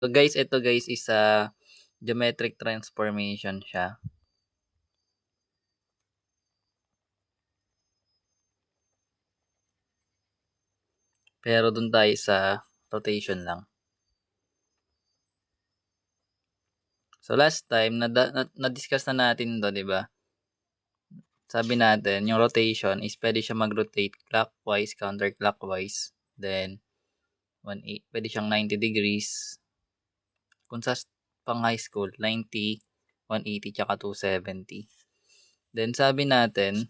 So guys, ito guys is geometric transformation siya. Pero dun tayo sa rotation lang. So last time na-discuss na natin 'to, 'di ba? Sabi natin yung rotation is pwede siya mag-rotate clockwise, counterclockwise, then pwede siyang 90 degrees. Kung sa pang high school, 90, 180, tsaka 270. Then sabi natin,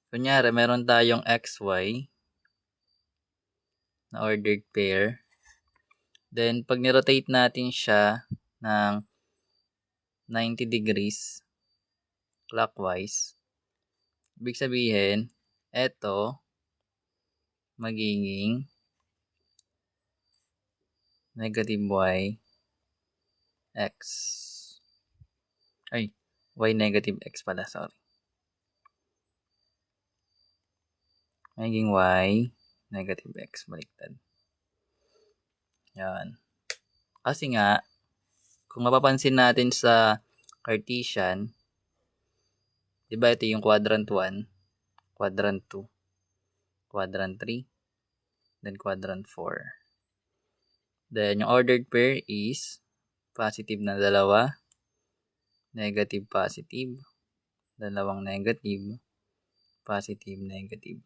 kunyari meron tayong XY na ordered pair. Then pag ni-rotate natin siya ng 90 degrees clockwise, ibig sabihin, eto magiging negative y x. Ay, y negative x pala, sorry. Magiging y negative x, baliktad. Yan. Kasi nga, kung mapapansin natin sa Cartesian, di ba ito yung quadrant 1, quadrant 2, quadrant 3, then quadrant 4. Then, yung ordered pair is positive na dalawa, negative positive, dalawang negative, positive negative.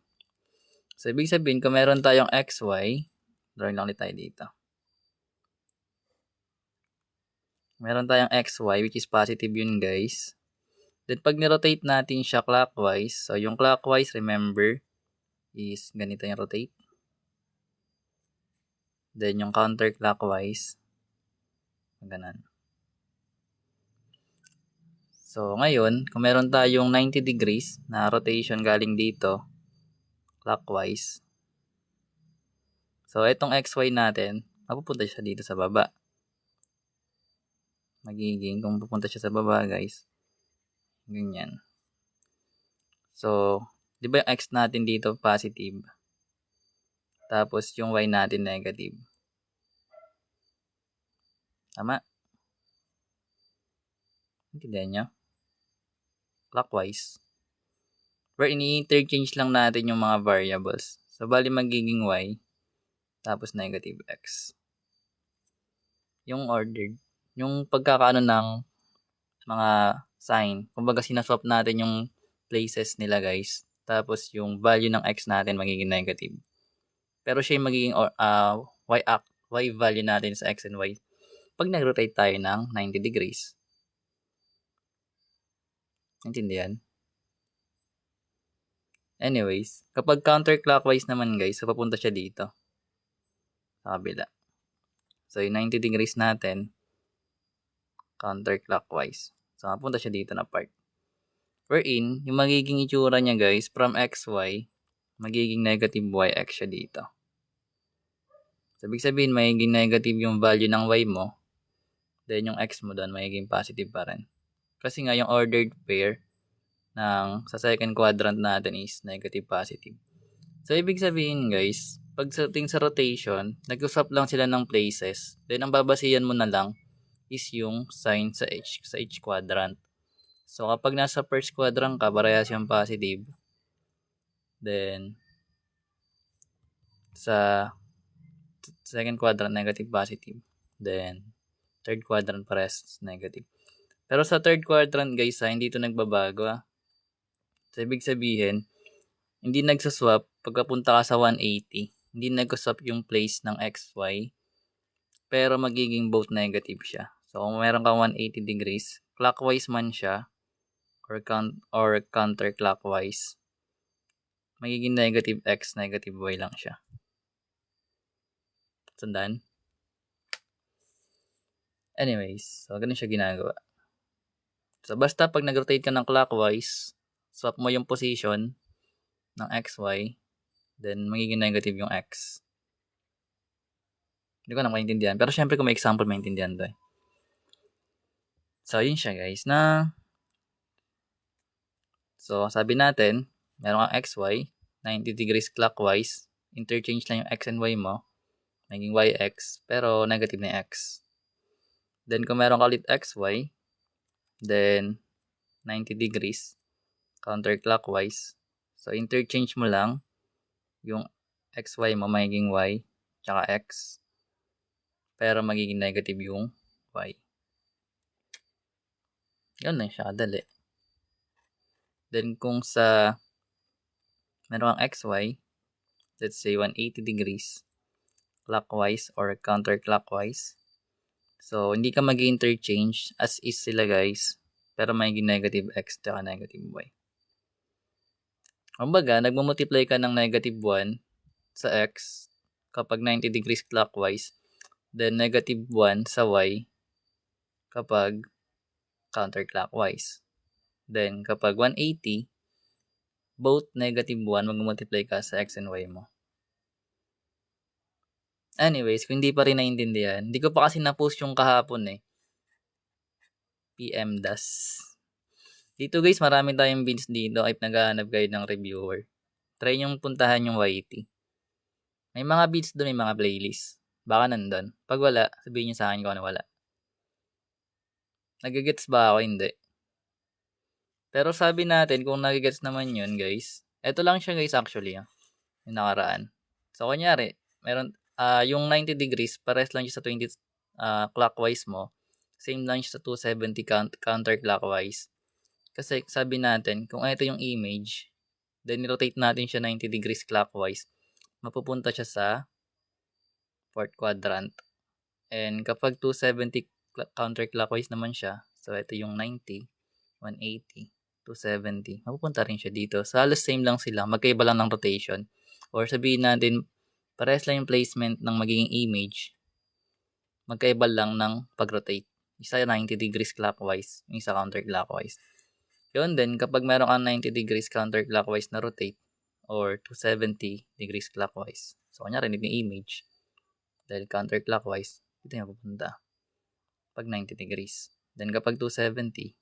So, ibig sabihin, kung meron tayong xy, drawing lang ulit tayo dito. Meron tayong xy, which is positive yun, guys. Then, pag ni-rotate natin siya clockwise, so yung clockwise, remember, is ganito yung rotate. Then, yung counterclockwise, ganun. So, ngayon, kung meron tayong 90 degrees na rotation galing dito, clockwise. So, itong xy natin, mapupunta siya dito sa baba. Magiging, kung pupunta siya sa baba, guys, ganyan. So, di ba yung x natin dito positive? Tapos, yung y natin negative. Tama? Intindihan nyo? Clockwise. Where ini-interchange lang natin yung mga variables. So, bali magiging y, tapos negative x. Yung ordered, yung pagkakaano ng mga sign, kumbaga sinaswap natin yung places nila, guys. Tapos yung value ng x natin magiging negative. Pero siya yung magiging y value natin sa x and y pag nag-rotate tayo ng 90 degrees. Intindihan? Anyways, kapag counterclockwise naman, guys, so papunta siya dito sa kabila. So yung 90 degrees natin, counterclockwise. So papunta siya dito na part. Wherein, yung magiging itsura niya, guys, from xy, magiging negative yx siya dito. So, ibig sabihin, magiging negative yung value ng y mo, then yung x mo doon, magiging positive pa rin. Kasi nga, yung ordered pair sa second quadrant natin is negative positive. So, ibig sabihin, guys, pagdating sa rotation, nag-swap lang sila ng places. Then, ang babasihan mo na lang is yung sign sa each quadrant. So, kapag nasa first quadrant ka, parehas yung positive. Then, sa second quadrant, negative positive. Then, third quadrant, parehas negative. Pero sa third quadrant, guys, hindi ito nagbabago. So, ibig sabihin, hindi nagsaswap pagkapunta ka sa 180. Hindi nagsaswap yung place ng xy. Pero magiging both negative siya. So, kung meron kang 180 degrees, clockwise man siya, or counterclockwise, magiging negative x, negative y lang siya. Sundan? Anyways, so ganun siya ginagawa. So basta pag nag-rotate ka ng clockwise, swap mo yung position ng xy, then magiging negative yung x. Hindi ko na maintindihan. Pero syempre kung may example, maintindihan to eh. So yun siya, guys, so sabi natin, meron kang xy, 90 degrees clockwise, interchange lang yung x and y mo, magiging yx, pero negative na yung x. Then, kung meron ka ulit xy, then 90 degrees, counterclockwise. So, interchange mo lang yung xy mo, magiging y, tsaka x, pero magiging negative yung y. Yun lang siya, kadali. Then, kung sa meron kang xy, let's say 180 degrees, clockwise or counterclockwise. So, hindi ka mag-interchange as is sila guys, pero magiging negative x tsaka negative y. Kumbaga, nagmumultiply ka ng negative 1 sa x kapag 90 degrees clockwise, then negative 1 sa y kapag counterclockwise. Then, kapag 180, both negative 1, mag-multiply ka sa x and y mo. Anyways, kung hindi pa rin naintindihan, hindi ko pa kasi na-post yung kahapon eh. PM Das. Dito guys, marami tayong builds dito kahit naghahanap kayo ng reviewer. Try nyong puntahan yung YT. May mga builds doon, may mga playlist. Baka nandun. Pag wala, sabihin nyo sa akin kung ano wala. Nagigets ba ako? Hindi. Pero sabi natin, kung nagigets naman yun guys, eto lang siya guys actually. Yung nakaraan. So, kunyari, meron, yung 90 degrees, pares lang siya sa 20 clockwise mo. Same lang siya sa 270 counterclockwise. Kasi sabi natin, kung ito yung image, then rotate natin siya 90 degrees clockwise, mapupunta siya sa 4th quadrant. And kapag 270 counterclockwise naman siya, so ito yung 90, 180, 270, mapupunta rin siya dito. So halos same lang sila, magkaiba lang ng rotation. Or sabihin natin, parehas lang yung placement ng magiging image, magkaiba lang ng pag-rotate. Isa 90 degrees clockwise, yung isa counterclockwise. Yun din, kapag meron kang 90 degrees counterclockwise na rotate, or 270 degrees clockwise. So, kanya rin yung image. Dahil counterclockwise, dito yung pupunta. Pag 90 degrees. Then, kapag 270,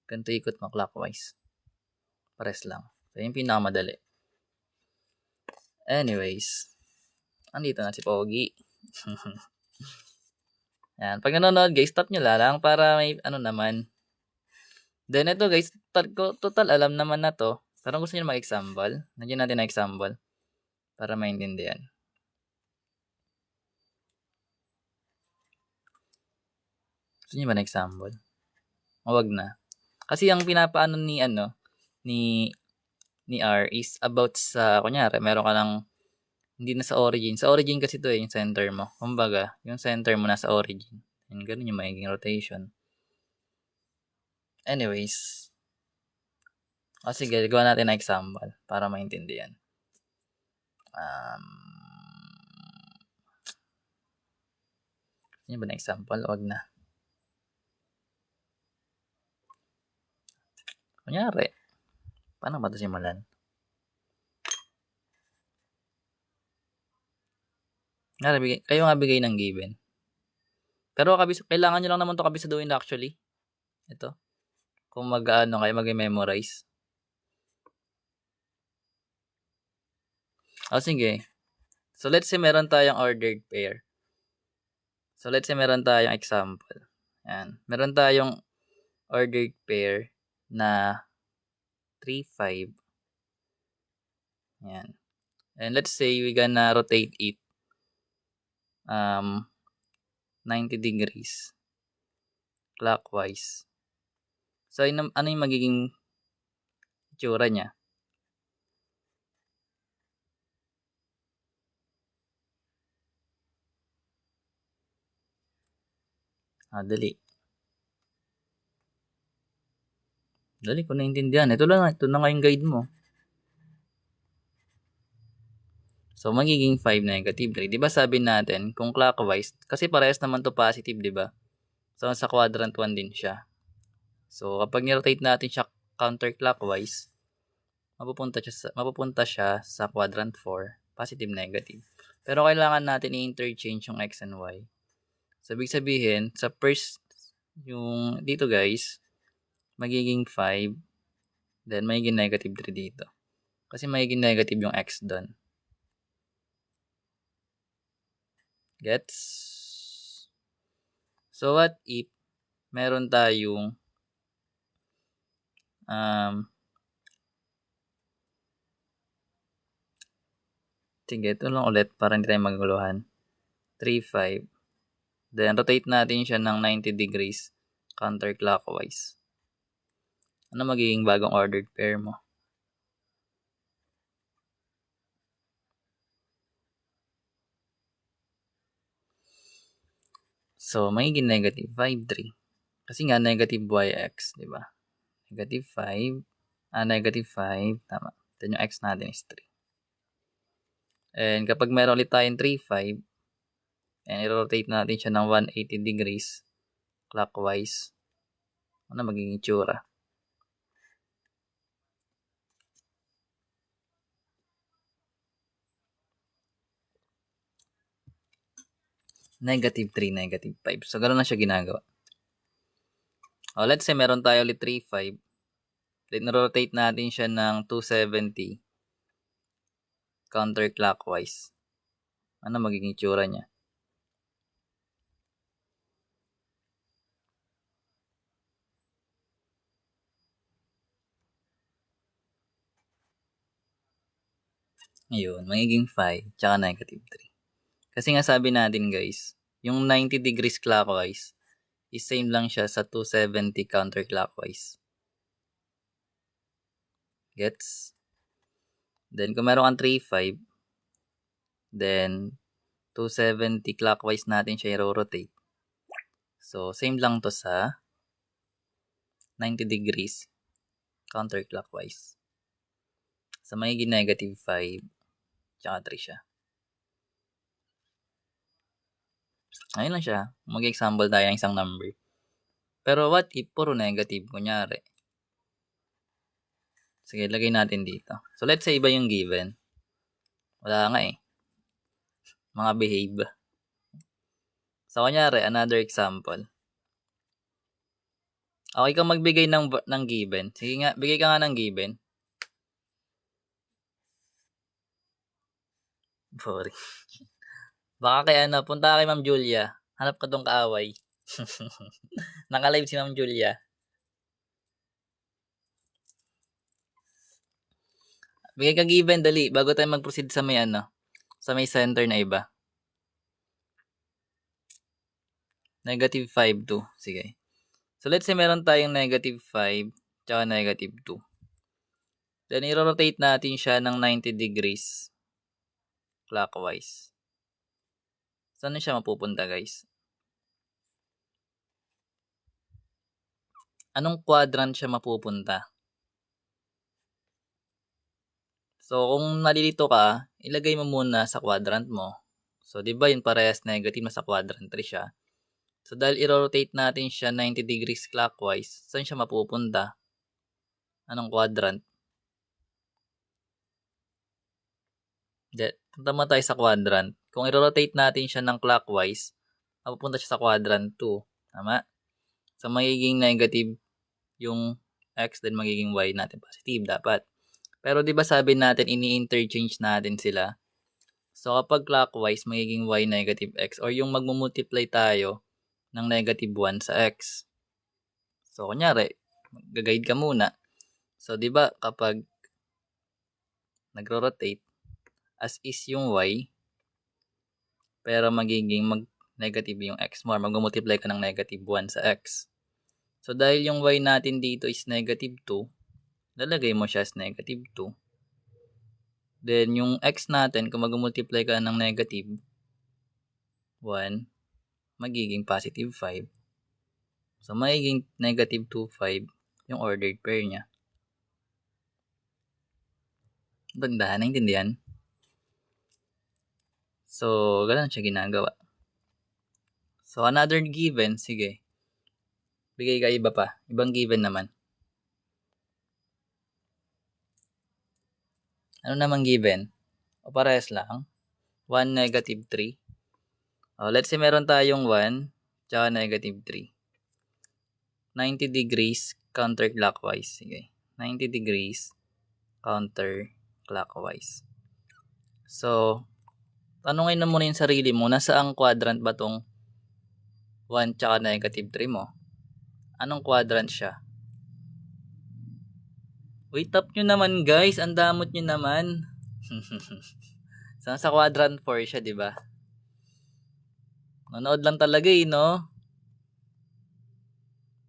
ganito ikot mo clockwise. Pares lang. So, yung pinakamadali. Anyways, andito na si Pogi. Yan. Pag nanonood guys, stop nyo lang para may ano naman. Then ito guys, total alam naman na to. Pero gusto nyo mag-example. Nandiyan natin na example. Para maintindihan. Gusto nyo ba na example? Huwag na. Kasi ang pinapaano ni R is about sa, kunyari, meron ka ng hindi na sa origin. Sa origin kasi to yung center mo. Kumbaga, yung center mo nasa origin. And ganun yung magiging rotation. Anyways. Sige, gawa natin na example para maintindihan. Yun ba na example? Wag na. Kunyari, paano ba ito simulan? Kayo nga bigay ng given. Pero kailangan nyo lang naman ito kabisaduhin actually. Ito. Kung mag-ano kayo, mag-memorize. Sige. So, let's say meron tayong ordered pair. So, let's say meron tayong example. Yan. Meron tayong ordered pair na 3, 5. Yan. And let's say we gonna rotate it 90 degrees clockwise. So, ano yung magiging itsura niya? Dali. Dali ko naintindihan. Ito na nga yung guide mo. So, magiging 5 negative 3. Diba sabi natin, kung clockwise, kasi parehas naman to positive, diba? So, sa quadrant 1 din siya. So, kapag nirotate natin siya counterclockwise, mapupunta siya sa quadrant 4, positive, negative. Pero kailangan natin i-interchange yung x and y. So, ibig sabihin, sa first, yung dito guys, magiging 5, then magiging negative 3 dito. Kasi magiging negative yung x doon. Gets? So, what if meron tayong sige, ito lang ulit para hindi tayo maguluhan. 3, 5. Then, rotate natin siya ng 90 degrees counterclockwise. Ano magiging bagong ordered pair mo? So, magiging negative 5, 3. Kasi nga, negative yx, di ba? Negative 5. Negative 5. Tama. Then, yung x natin is 3. And kapag meron ulit tayong 3, 5, and i-rotate natin siya ng 180 degrees clockwise, ano magiging itsura? Negative 3, negative 5. So, gano'n na siya ginagawa. Let's say meron tayo ulit 3, 5. Then, rotate natin siya ng 270 counterclockwise. Ano magiging itsura niya? Ayun, magiging 5, tsaka negative 3. Kasi nga sabi natin guys, yung 90 degrees clockwise is same lang siya sa 270 counterclockwise. Gets? Then, kung meron kang 3, 5, then 270 clockwise natin siya i-rotate. So, same lang to sa 90 degrees counterclockwise. So, magiging negative 5, tsaka 3 siya. Ayun lang siya. Mag-example tayo ng isang number. Pero what if puro negative, kunyari? Sige, lagay natin dito. So, let's say iba yung given. Wala nga eh. Mga behave. So, kunyari, another example. Okay kang magbigay ng given. Sige nga, bigay ka nga ng given. Boring. Baka kaya punta ka kay Ma'am Julia. Hanap ka tong kaaway. Naka-live si Ma'am Julia. Bigay ka given, dali. Bago tayo mag-proceed sa may sa may center na iba. Negative 5, 2. Sige. So, let's say meron tayong negative 5, tsaka negative 2. Then, i-rotate natin siya ng 90 degrees clockwise. Saan siya mapupunta, guys? Anong quadrant siya mapupunta? So, kung nalilito ka, ilagay mo muna sa quadrant mo. So, di ba yung parehas negative, nasa quadrant 3 siya. So, dahil i-rotate natin siya 90 degrees clockwise, saan siya mapupunta? Anong quadrant? Punta mo tayo sa quadrant. Kung i-rotate natin siya ng clockwise, mapupunta siya sa quadrant 2. Tama? So, magiging negative yung x, then magiging y natin positive dapat. Pero di ba sabi natin, ini-interchange natin sila. So, kapag clockwise, magiging y negative x, or yung magmumultiply tayo ng negative 1 sa x. So, kunyari, gag-guide ka muna. So, di ba kapag nagro-rotate, as is yung y, pero magiging negative yung x mo, or mag-multiply ka ng negative 1 sa x. So, dahil yung y natin dito is negative 2, lalagay mo siya as negative 2. Then, yung x natin, kung mag-multiply ka ng negative 1, magiging positive 5. So, magiging negative 2, 5 yung ordered pair niya. Bandahan, naintindihan? So, ganun siya ginagawa. So, another given, sige. Bigay ka iba pa. Ibang given naman. Ano namang given? O parehas lang. 1, negative 3. Let's say meron tayong 1, tsaka negative 3. 90 degrees counterclockwise. Sige. 90 degrees counterclockwise. So, tanungin mo muna yung sarili mo, nasaang quadrant ba tong 1 tsaka -3 mo? Anong quadrant siya? Wait up nyo naman guys, ang damot nyo naman. So, sa quadrant 4 siya, di ba? Nanood lang talaga no?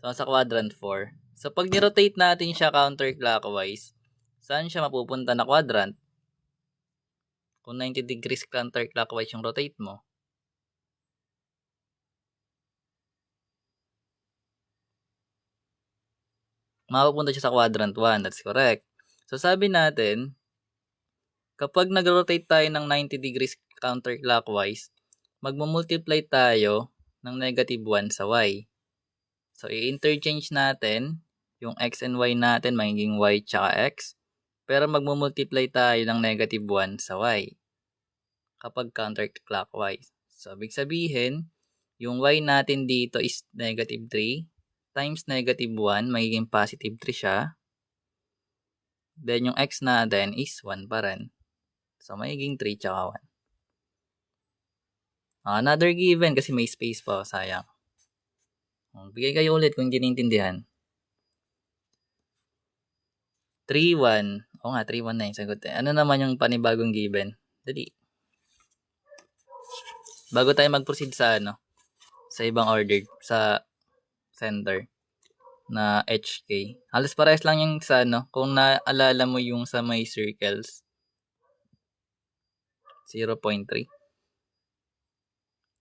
So, sa quadrant 4. So, pag ni-rotate natin siya counterclockwise, saan siya mapupunta na quadrant? Kung 90 degrees counterclockwise yung rotate mo. Mapupunta siya sa quadrant 1. That's correct. So, sabi natin, kapag nag-rotate tayo ng 90 degrees counterclockwise, magmumultiply tayo ng -1 sa y. So, i-interchange natin yung x and y natin, magiging y tsaka x. Pero magmumultiply tayo ng -1 sa y kapag counterclockwise. So, ibig sabihin, yung y natin dito is -3 times -1, magiging +3 siya. Then, yung x natin is 1 pa rin. So, magiging 3 tsaka 1. Another given kasi may space pa, sayang. Bigay kayo ulit kung hindi naiintindihan. 3-1. Oo nga, 3-1 na yung sagot. Ano naman yung panibagong given? Dali. Bago tayo mag-proceed sa sa ibang order, sa center na HK. Halos parehas lang yung sa kung naalala mo yung sa may circles. 0.3.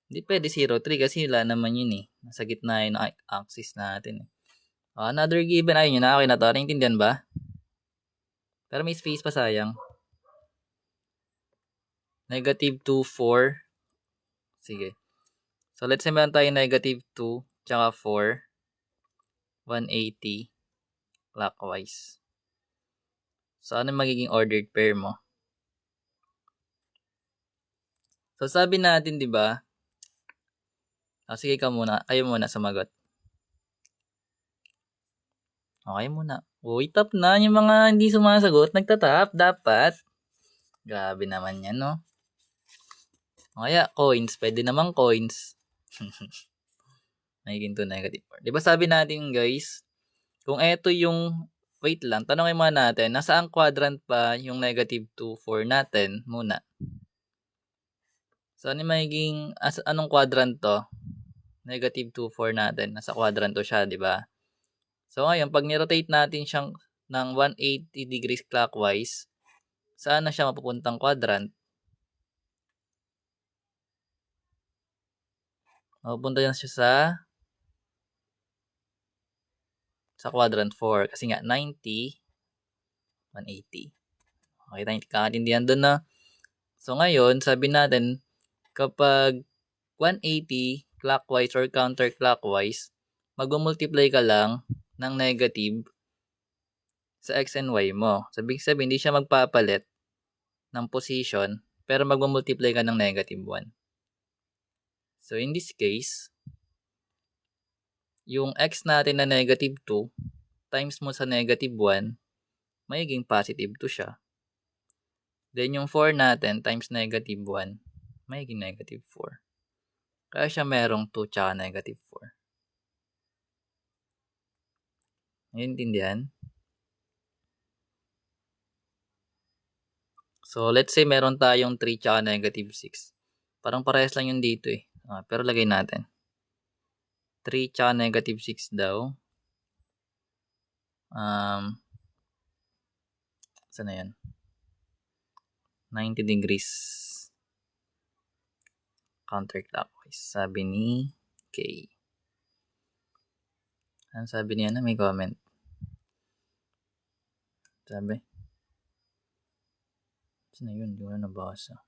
Hindi pwede 0.3 kasi wala naman yun Nasa gitna yun ng axis natin Another given, ayun yun, okay na to. Naintindihan ba? Pero may space pa, sayang. -2, 4. Sige. So, let's say meron tayo -2, tsaka 4, 180 clockwise. So, ano magiging ordered pair mo? So, sabi natin, di ba? Sige, kayo muna sumagot. Okay muna. Wait up na. Yung mga hindi sumasagot, nagtatap dapat. Grabe naman yan, no? Kaya, coins. Pwede naman coins. Magiging 2 -4. Di ba sabi natin, guys, kung eto yung, wait lang, tanongin muna natin, nasaan quadrant pa yung -2, 4 natin muna? So, ano magiging, anong quadrant to? -2, 4 natin. Nasa quadrant to siya, di ba? So, ngayon, pag ni-rotate natin siyang ng 180 degrees clockwise, saan na siya mapupuntang quadrant? Mapupunta yan siya sa quadrant 4. Kasi nga, 90, 180. Okay, kakaintindihan doon na. So, ngayon, sabi natin, kapag 180 clockwise or counterclockwise, mag-multiply ka lang ng negative sa x and y mo. Sabi hindi siya magpapalit ng position, pero mag-multiply ka ng -1. So, in this case, yung x natin na -2 times mo sa -1, magiging +2 siya. Then, yung 4 natin times -1, magiging -4. Kaya siya merong 2 tsaka -4. Naiintindihan? So, let's say meron tayong 3 tsaka -6. Parang parehas lang yun dito pero lagay natin. 3 tsaka -6 daw. Saan na yan? 90 degrees counterclockwise. Sabi ni K. Ano sabi niya na? May comment. Sabi. Saan na yun? Hindi ko na nabasa.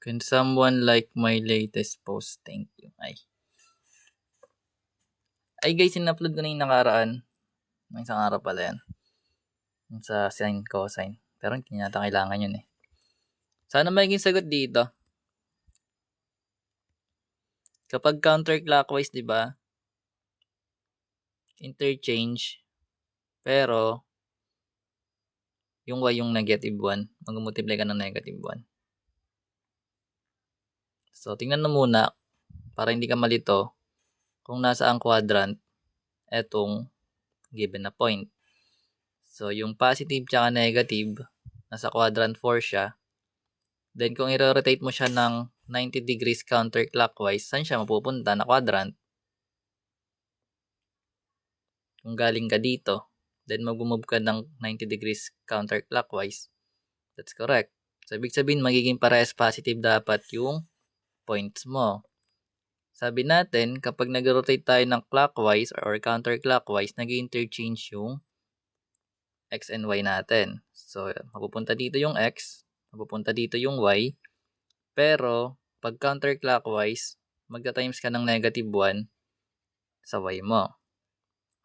Can someone like my latest post? Thank you. Ay guys, in-upload ko na yung nakaraan. May isang araw pala yan. Sa sin, cosine. Pero hindi natin kailangan yun Sana magiging sagot dito. Kapag counterclockwise, di ba? Interchange. Pero, yung y yung negative 1, mag-multiply ka ng negative 1. So, tingnan mo muna, para hindi ka malito, kung nasaan quadrant etong given na point. So, yung positive tsaka negative, nasa quadrant 4 siya. Then, kung i-rotate mo siya ng 90 degrees counterclockwise, saan siya mapupunta na quadrant? Kung galing ka dito, then mag-move ka ng 90 degrees counterclockwise, that's correct. So, ibig sabihin, magiging parehas positive dapat yung points mo. Sabi natin, kapag nag-rotate tayo ng clockwise or counterclockwise, nag-interchange yung x and y natin. So, mapupunta dito yung x, mapupunta dito yung y, pero pag counterclockwise, magta-times ka ng negative 1 sa y mo.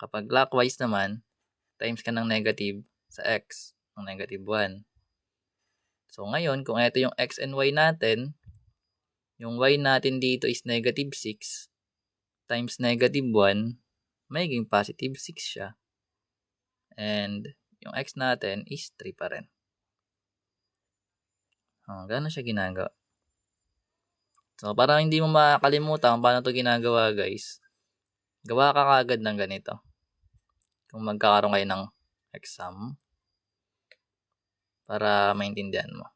Kapag clockwise naman, times ka ng negative sa x, ng negative 1. So, ngayon, kung ito yung x and y natin, yung y natin dito is negative 6 times negative 1, magiging positive 6 siya. And yung x natin is 3 pa rin. Gano'n siya ginagawa. So, para hindi mo makakalimutan kung paano ito ginagawa, guys, gawa ka kagad ng ganito. Kung magkakaroon kayo ng exam, para maintindihan mo.